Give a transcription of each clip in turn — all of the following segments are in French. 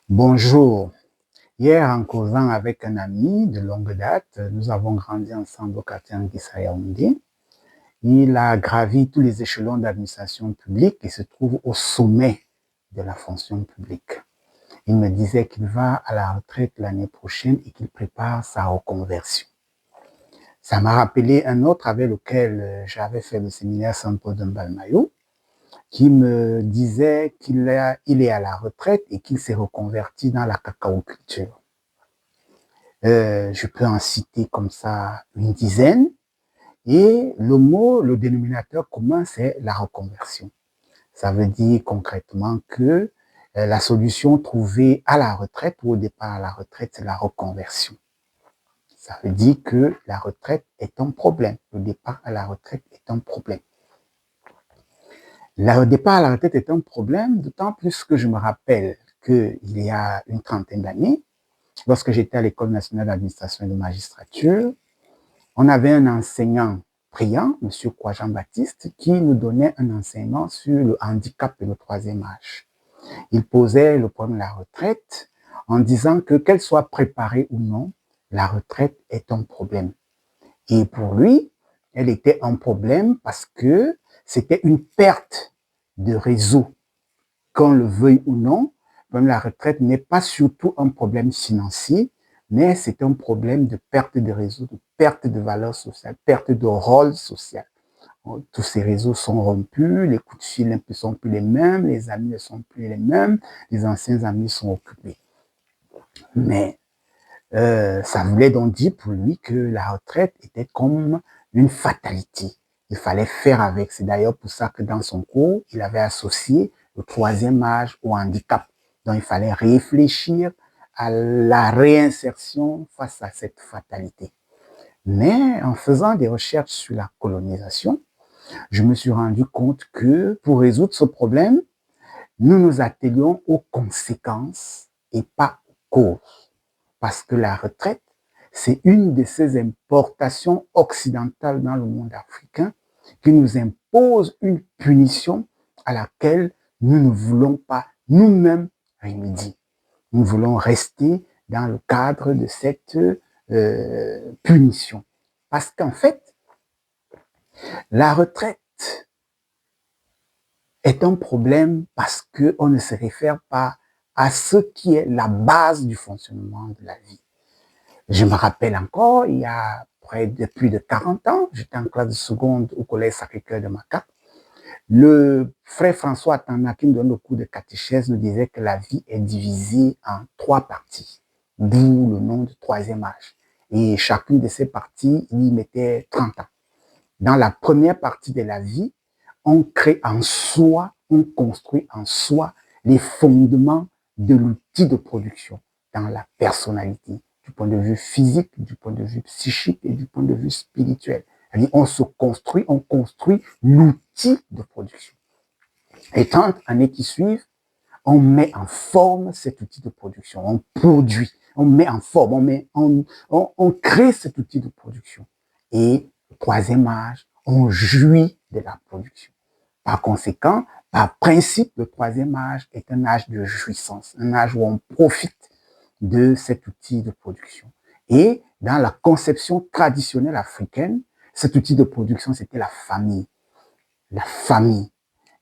Bonjour. Hier, en causant avec un ami de longue date, nous avons grandi ensemble au quartier Anguissa Yaoundé. Il a gravi tous les échelons d'administration publique et se trouve au sommet de la fonction publique. Il me disait qu'il va à la retraite l'année prochaine et qu'il prépare sa reconversion. Ça m'a rappelé un autre avec lequel j'avais fait le séminaire Saint-Paul de Mbalmayo, qui me disait il est à la retraite et qu'il s'est reconverti dans la cacaoculture. Je peux en citer comme ça une dizaine. Et le dénominateur commun, c'est la reconversion. Ça veut dire concrètement que la solution trouvée à la retraite ou au départ à la retraite, c'est la reconversion. Ça veut dire que la retraite est un problème. Le départ à la retraite est un problème. Le départ à la retraite est un problème, d'autant plus que je me rappelle qu'il y a une trentaine d'années, lorsque j'étais à l'École nationale d'administration et de magistrature, on avait un enseignant brillant, M. Jean-Baptiste, qui nous donnait un enseignement sur le handicap et le troisième âge. Il posait le problème de la retraite en disant que qu'elle soit préparée ou non, la retraite est un problème. Et pour lui, elle était un problème parce que c'était une perte de réseau. Qu'on le veuille ou non, même la retraite n'est pas surtout un problème financier, mais c'est un problème de perte de réseau, de perte de valeur sociale, perte de rôle social. Tous ces réseaux sont rompus, les coups de fil ne sont plus les mêmes, les amis ne sont plus les mêmes, les anciens amis sont occupés. Mais ça voulait donc dire pour lui que la retraite était comme une fatalité. Il fallait faire avec. C'est d'ailleurs pour ça que dans son cours, il avait associé le troisième âge au handicap. Donc il fallait réfléchir à la réinsertion face à cette fatalité. Mais en faisant des recherches sur la colonisation, je me suis rendu compte que pour résoudre ce problème, nous nous attelions aux conséquences et pas aux causes. Parce que la retraite, c'est une de ces importations occidentales dans le monde africain qui nous impose une punition à laquelle nous ne voulons pas nous-mêmes remédier. Nous voulons rester dans le cadre de cette punition. Parce qu'en fait, la retraite est un problème parce qu'on ne se réfère pas à ce qui est la base du fonctionnement de la vie. Je me rappelle encore, il y a près de plus de 40 ans, j'étais en classe de seconde au collège Sacré-Cœur de Macaque. Le frère François Atana, qui nous donne le cours de catéchèse, nous disait que la vie est divisée en 3 parties, d'où le nom de troisième âge. Et chacune de ces parties, il y mettait 30 ans. Dans la première partie de la vie, on crée en soi, on construit en soi les fondements de l'outil de production dans la personnalité, du point de vue physique, du point de vue psychique et du point de vue spirituel. C'est-à-dire, on construit l'outil de production. Les 30 années qui suivent, on met en forme cet outil de production, on produit, on met en forme, on crée cet outil de production. Et le troisième âge, on jouit de la production. Par conséquent, par principe, le troisième âge est un âge de jouissance, un âge où on profite de cet outil de production. Et dans la conception traditionnelle africaine, cet outil de production, c'était la famille. La famille.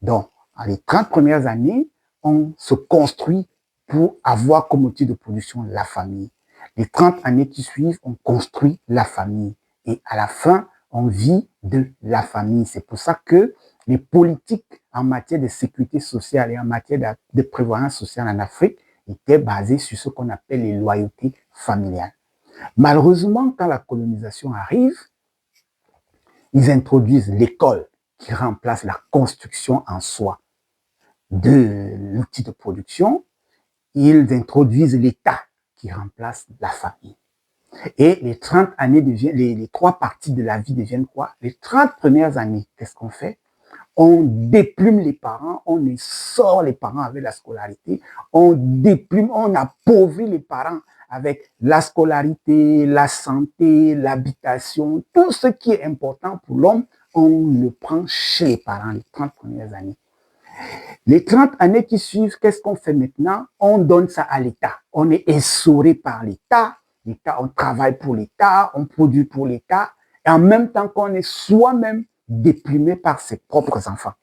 Donc, dans les 30 premières années, on se construit pour avoir comme outil de production la famille. Les 30 années qui suivent, on construit la famille. Et à la fin, on vit de la famille. C'est pour ça que les politiques en matière de sécurité sociale et en matière de prévoyance sociale en Afrique étaient basées sur ce qu'on appelle les loyautés familiales. Malheureusement, quand la colonisation arrive, ils introduisent l'école qui remplace la construction en soi de l'outil de production. Ils introduisent l'État qui remplace la famille. Et les 30 années deviennent, les 3 parties de la vie deviennent quoi? Les 30 premières années, qu'est-ce qu'on fait? On déplume les parents, on sort les parents avec la scolarité, on déplume, on appauvrit les parents avec la scolarité, la santé, l'habitation, tout ce qui est important pour l'homme, on le prend chez les parents les 30 premières années. Les 30 années qui suivent, qu'est-ce qu'on fait maintenant? On donne ça à l'État. On est essoré par l'État. L'État, on travaille pour l'État, on produit pour l'État, et en même temps qu'on est soi-même déprimé par ses propres enfants.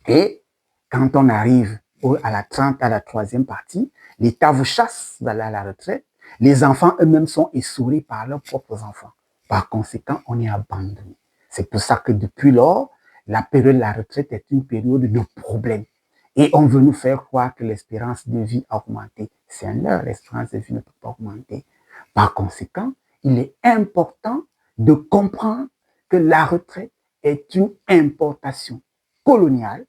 Et quand on arrive à la 30, à la troisième partie, l'État vous chasse d'aller à la retraite. Les enfants eux-mêmes sont essorés par leurs propres enfants. Par conséquent, on est abandonné. C'est pour ça que depuis lors, la période de la retraite est une période de problèmes. Et on veut nous faire croire que l'espérance de vie a augmenté. C'est un leurre, l'espérance de vie ne peut pas augmenter. Par conséquent, il est important de comprendre que la retraite est une importation coloniale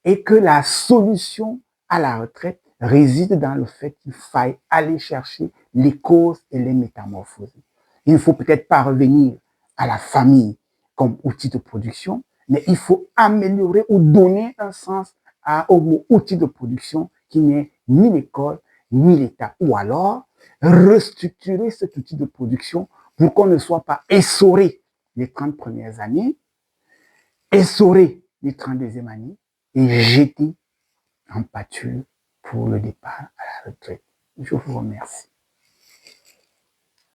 et que la solution à la retraite réside dans le fait qu'il faille aller chercher les causes et les métamorphoses. Il ne faut peut-être pas revenir à la famille comme outil de production, mais il faut améliorer ou donner un sens au outil de production qui n'est ni l'école ni l'État. Ou alors, restructurer cet outil de production pour qu'on ne soit pas essoré les 30 premières années, essoré les 32e années et jeté en pâture pour le départ à la retraite. Je vous remercie.